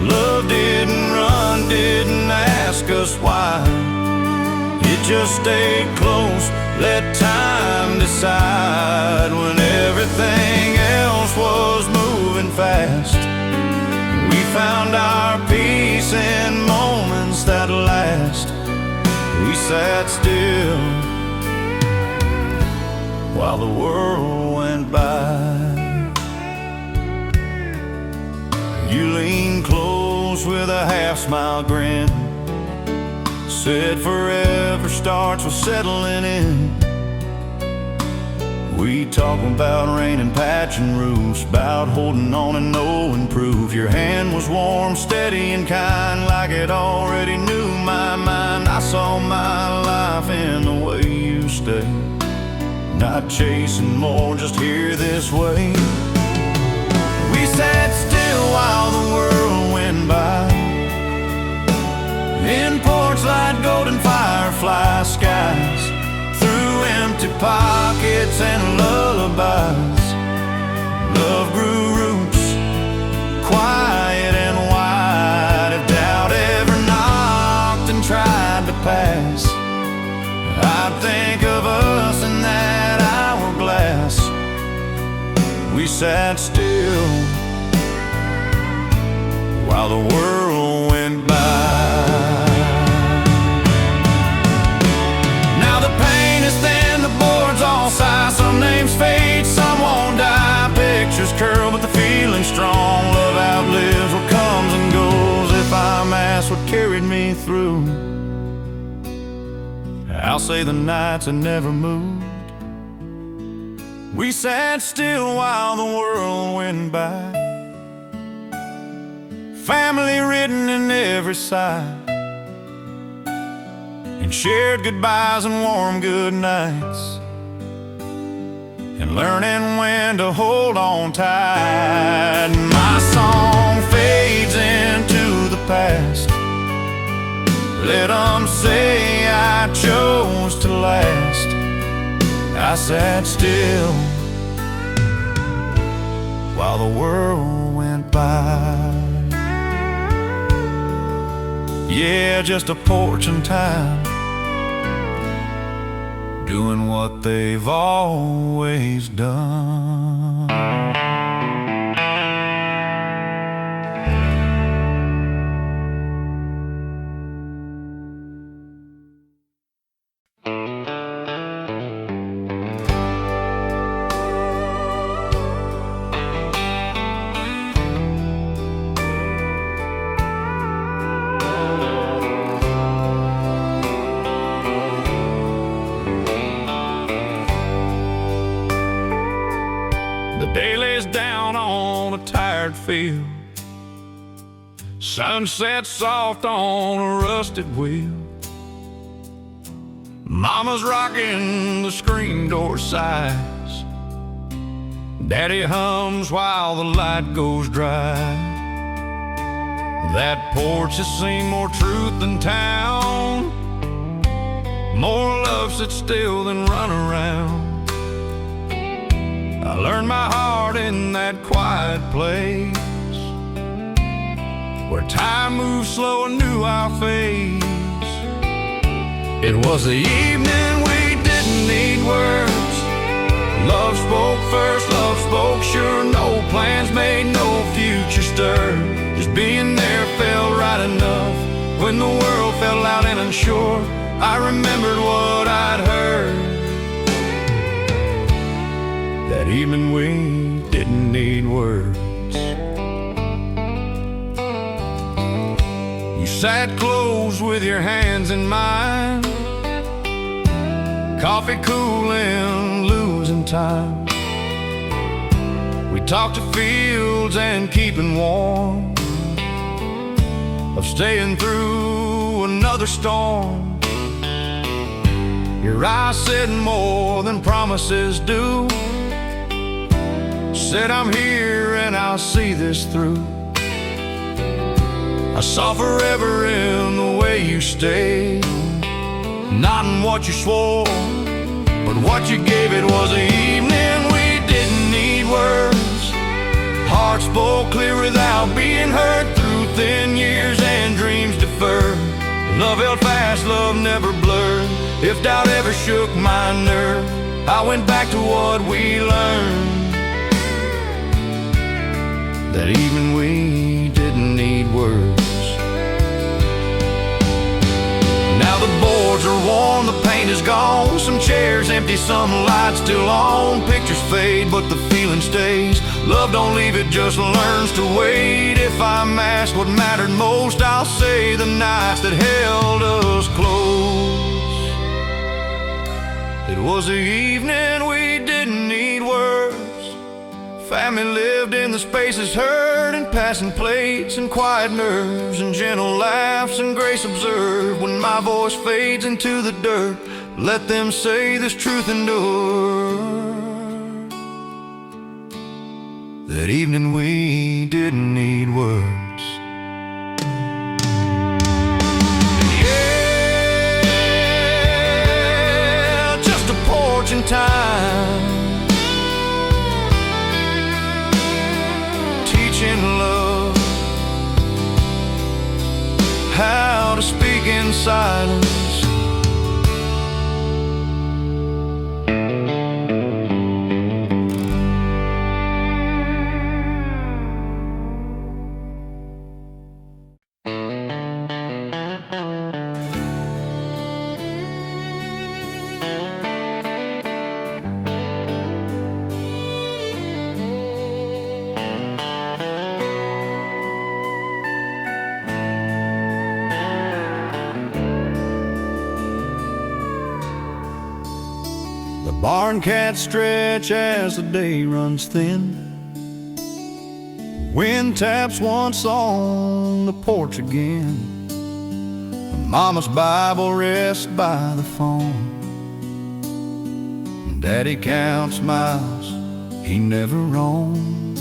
Love didn't run, didn't ask us why. It just stayed close, let time decide. When everything else was moving fast, we found our peace in moments that last. We sat still while the world went by. You leaned close with a half-smile grin, said forever starts with settling in. We talk about rain and patching roofs, about holding on and knowing proof. Your hand was warm, steady and kind, like it already knew my mind. I saw my life in the way you stayed, not chasing more, just here this way. We sat still while the world went by, in porch light, golden firefly skies, through empty pockets and lullabies. Love grew roots, quiet and wide. If doubt ever knocked and tried to pass, I'd think of us in that hourglass. We sat still while the world went by. Now the pain is thin, the boards all sigh. Some names fade, some won't die. Pictures curl, but the feeling's strong. Love outlives what comes and goes. If I'm asked what carried me through, I'll say the nights I never moved. We sat still while the world went by, family written in every sigh, and shared goodbyes and warm good nights, and learning when to hold on tight. My song fades into the past, let them say I chose to last. I sat still while the world went by. Yeah, just a porch and time, doing what they've always done. The day lays down on a tired field, sunset soft on a rusted wheel. Mama's rocking, the screen door sighs. Daddy hums while the light goes dry. That porch has seen more truth than town, more love sit still than run around. I learned my heart in that quiet place, where time moves slow and knew our face. It was the evening we didn't need words. Love spoke first, love spoke sure. No plans made, no future stirred. Just being there felt right enough. When the world felt loud and unsure, I remembered what I'd heard. That evening we didn't need words. You sat close with your hands in mine, coffee cooling, losing time. We talked of fields and keeping warm, of staying through another storm. Your eyes said more than promises do. Said I'm here and I'll see this through. I saw forever in the way you stayed, not in what you swore, but what you gave. It was an evening we didn't need words. Heart spoke clear without being heard, through thin years and dreams deferred. Love held fast, love never blurred. If doubt ever shook my nerve, I went back to what we learned. That evening we didn't need words. Now the boards are worn, the paint is gone. Some chairs empty, some lights still on. Pictures fade, but the feeling stays. Love don't leave, it just learns to wait. If I'm asked what mattered most, I'll say the nights that held us close. It was the evening we didn't need words. Family lived in the spaces heard, and passing plates and quiet nerves, and gentle laughs and grace observed. When my voice fades into the dirt, let them say this truth endure. That evening we didn't need words. Yeah, just a porch in time, teaching love how to speak in silence. The barn cats stretch as the day runs thin. Wind taps once on the porch again. Mama's Bible rests by the phone. Daddy counts miles he never roamed.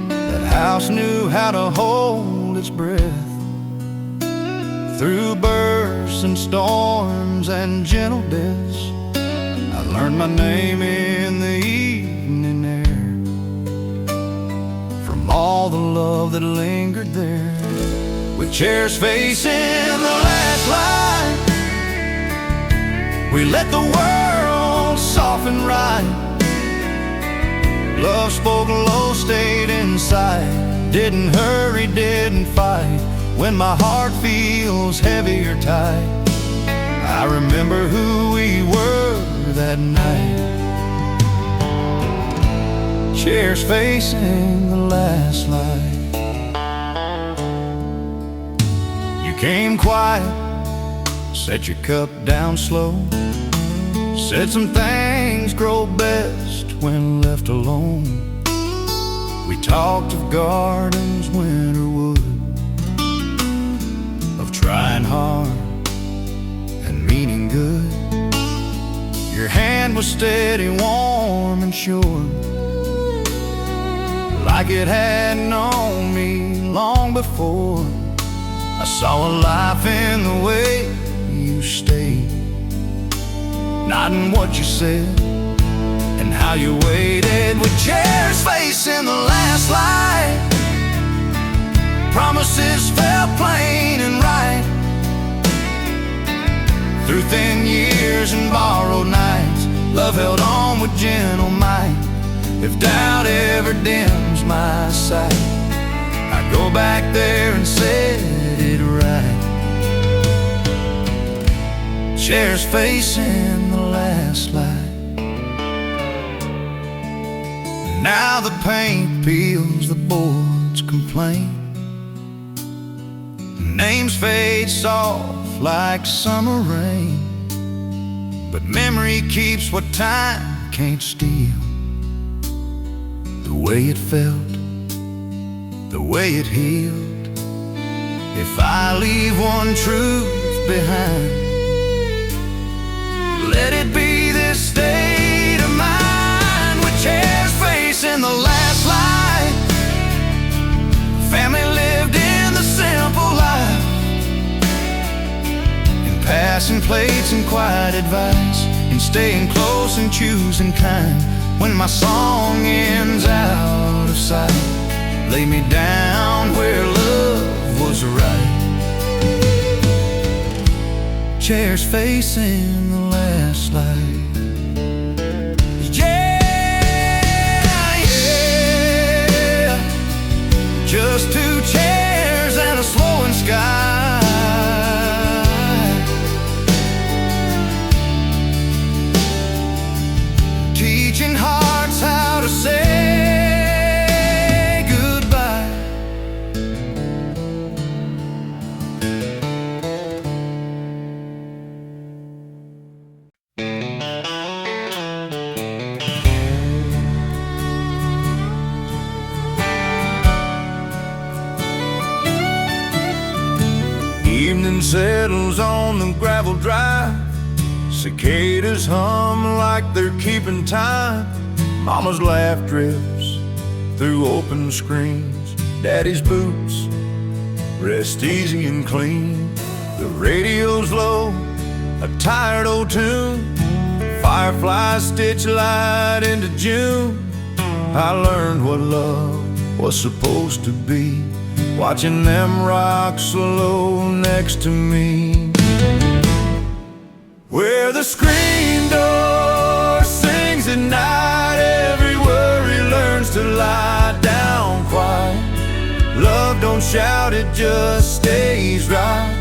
That house knew how to hold its breath through bursts and storms and gentle deaths. I learned my name in the evening air, from all the love that lingered there. With chairs facing the last light, we let the world soften right. Love spoke low, stayed inside, didn't hurry, didn't fight. When my heart feels heavy or tight, I remember who we were that night. Chairs facing the last light. You came quiet, set your cup down slow, said some things grow best when left alone. We talked of gardens, winter wood, of trying hard and meaning good. Your hand was steady, warm and sure, like it had known me long before. I saw a life in the way you stayed, not in what you said and how you waited. With chairs facing the last light, promises felt plain and right. Through thin years and borrowed nights, love held on with gentle might. If doubt ever dims my sight, I go back there and set it right. Chairs facing the last light. Now the paint peels, the boards complain, names fade soft like summer rain. But memory keeps what time can't steal. The way it felt, the way it healed. If I leave one truth behind, let it be this state of mind. With chairs facing the last light, family lived in the simple life, in passing plates and quiet advice, in staying close and choosing kind. When my song ends out of sight, lay me down where love was right. Chairs facing the last light. Yeah, yeah. Just two chairs and a slowing sky, teaching hearts how to say goodbye. Evening settles on the gravel drive, cicadas hum like they're keeping time. Mama's laugh drifts through open screens. Daddy's boots rest easy and clean. The radio's low, a tired old tune. Fireflies stitch light into June. I learned what love was supposed to be, watching them rock slow next to me. Where the screen door sings at night, every worry learns to lie down quiet. Love don't shout, it just stays right,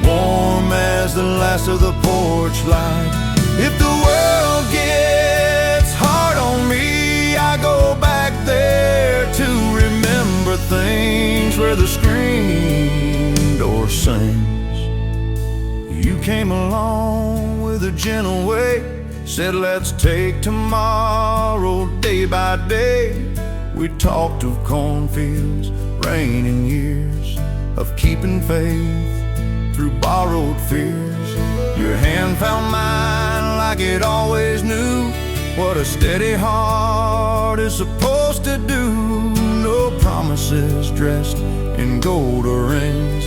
warm as the last of the porch light. If the world gets hard on me, I go back there to remember things. Where the screen door sings, you came along with a gentle way, said let's take tomorrow day by day. We talked of cornfields, rain and years, of keeping faith through borrowed fears. Your hand found mine like it always knew what a steady heart is supposed to do. No promises dressed in gold or rings,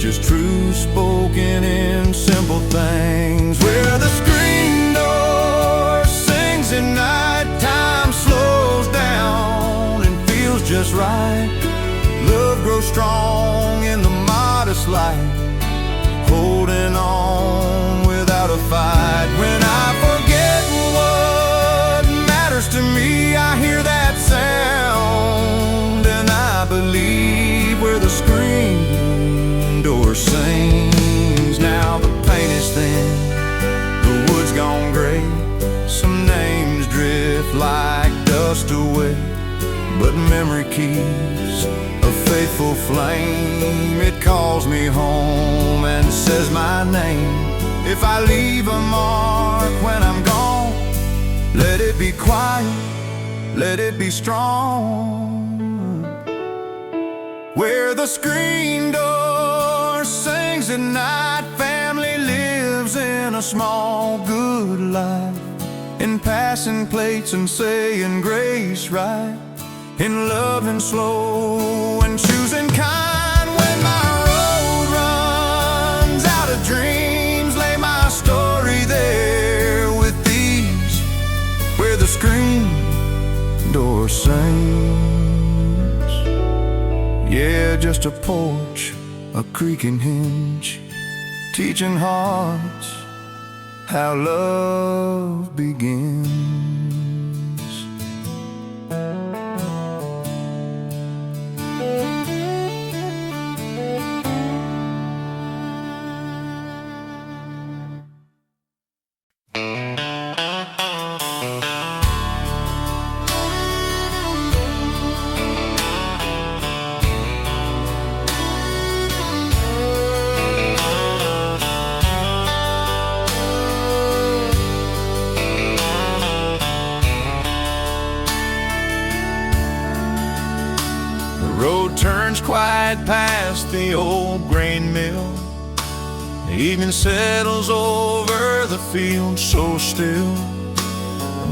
just truth spoken in simple things. Where the screen door sings at night, time slows down and feels just right. Love grows strong in the modest light, holding on without a fight. When I forget what matters to me, I hear that sound and I believe. Where the screen door sings, now the paint is thin, the wood's gone gray, some names drift like dust away, but memory keeps a faithful flame. It calls me home and says my name. If I leave a mark when I'm gone, let it be quiet, let it be strong. Where the screen door sings at night, family lives choosing a small good life, in passing plates and saying grace right, in loving slow and choosing kind. When my road runs out of dreams, lay my story there with these, where the screen door sings. Yeah, just a porch, a creaking hinge, teaching hearts how love begins. The road turns quiet past the old grain mill. The evening settles over the field so still.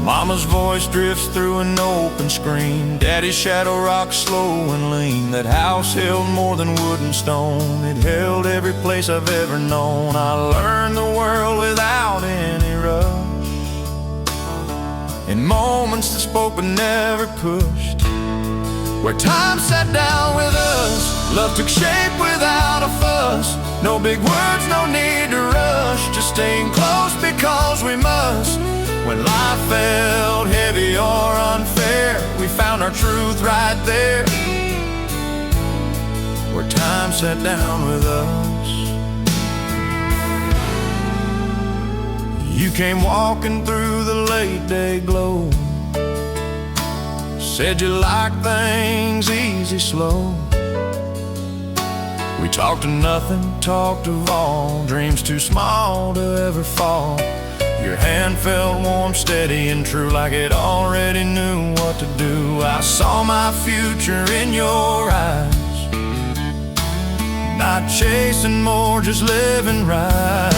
Mama's voice drifts through an open screen. Daddy's shadow rocks slow and lean. That house held more than wood and stone. It held every place I've ever known. I learned the world without any rush, in moments that spoke but never pushed, where time sat down with us. Love took shape without a fuss. No big words, no need to rush, just staying close because we must. When life felt heavy or unfair, we found our truth right there, where time sat down with us. You came walking through the late day glow, said you like things easy, slow. We talked of nothing, talked of all, dreams too small to ever fall. Your hand felt warm, steady and true, like it already knew what to do. I saw my future in your eyes, not chasing more, just living right.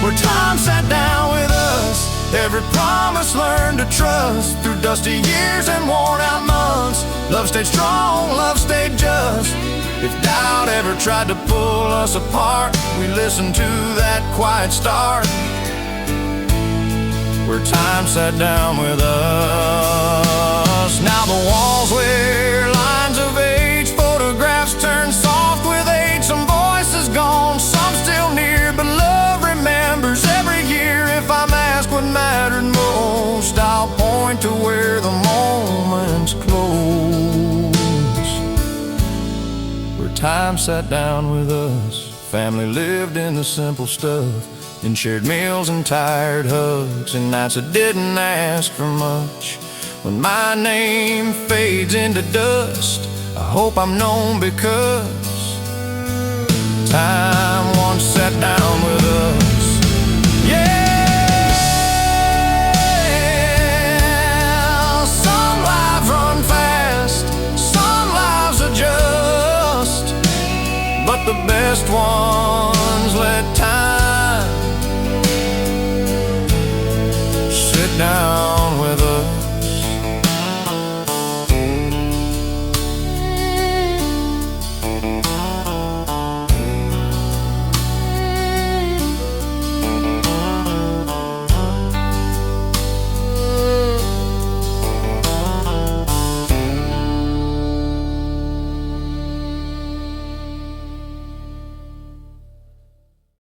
Where time sat down with us, every promise learned to trust. Through dusty years and worn out months, love stayed strong, love stayed just. If doubt ever tried to pull us apart, we listened to that quiet start, where time sat down with us. Now the walls wear lines of age, photographs turn soft with age. Some voices gone, some still near, but love remembers every year. If I'm asked what mattered most, I'll point to where the moments close, where time sat down with us. Family lived in the simple stuff, in shared meals and tired hugs, and nights that didn't ask for much. When my name fades into dust, I hope I'm known because time once sat down with us. Yeah, some lives run fast, some lives adjust, but the best ones